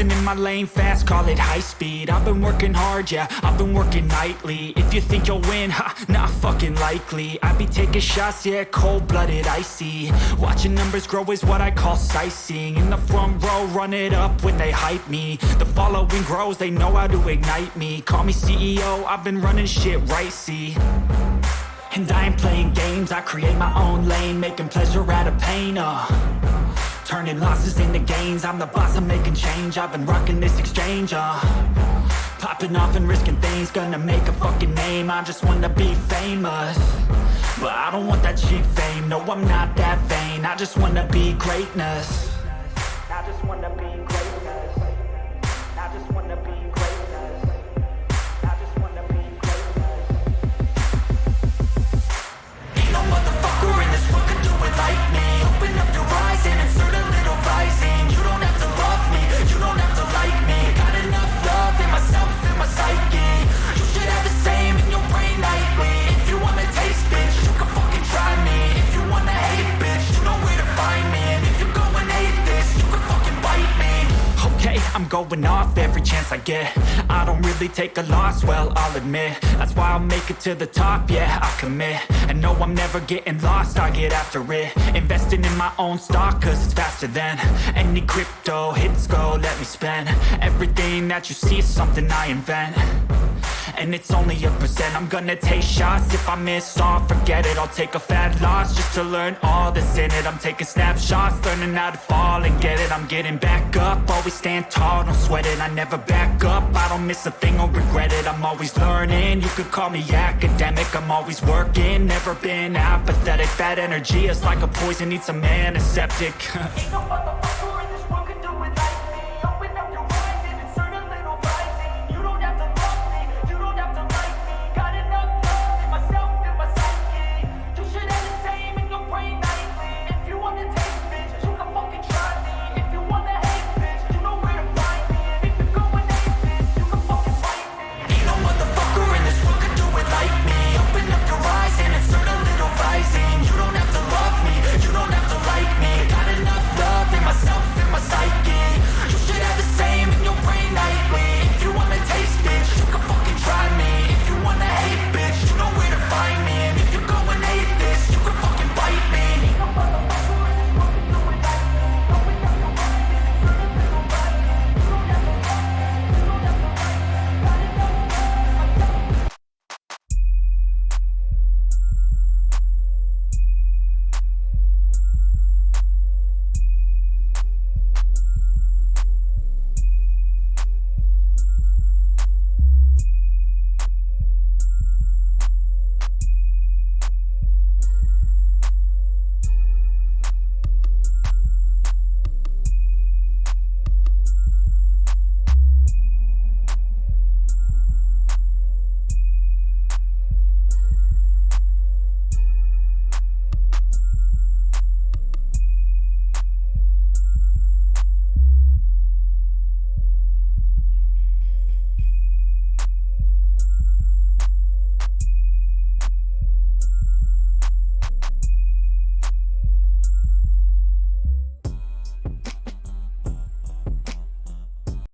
Investing in my lane fast, call it high speed. I've been working hard, yeah, I've been working nightly. If you think you'll win, ha, not fucking likely. I be taking shots, yeah, cold-blooded, icy. Watching numbers grow is what I call sightseeing. In the front row, run it up when they hype me. The following grows, they know how to ignite me. Call me CEO, I've been running shit right, see. And I ain't playing games, I create my own lane, making pleasure out of pain, turning losses into gains, I'm the boss, I'm making change. I've been rocking this exchange, popping off and risking things, gonna make a fucking name. I just wanna be famous, but I don't want that cheap fame. No, I'm not that vain, I just wanna be greatness. I just wanna be greatness. I just wanna be greatness. I just wanna be greatness. Ain't no motherfucker in this world could do it like me. Open up your eyes and insert a little rising. You don't have to love me, you don't have to like me. Got enough love in myself, in my psyche. You should have the same in your brain nightly. If you wanna taste, bitch, you can fucking try me. If you wanna hate, bitch, you know where to find me. And if you go and hate this, you can fucking bite me. Okay, I'm going off every chance I get. I don't really take a loss, well, I'll admit. That's why I'll make it to the top, yeah, I commit. And no, I'm never getting lost, I get after it. Investing in my own stock, cause it's faster than any crypto hits go, let me spend. Everything that you see is something I invent, and it's only a percent. I'm gonna take shots, if I miss all, forget it. I'll take a fat loss just to learn all that's in it. I'm taking snapshots, learning how to fall and get it. I'm getting back up, always stand tall, don't sweat it. I never back up, I don't miss a thing or regret it. I'm always learning, you could call me academic. I'm always working, never been apathetic. Bad energy is like a poison, needs some antiseptic. Ain't no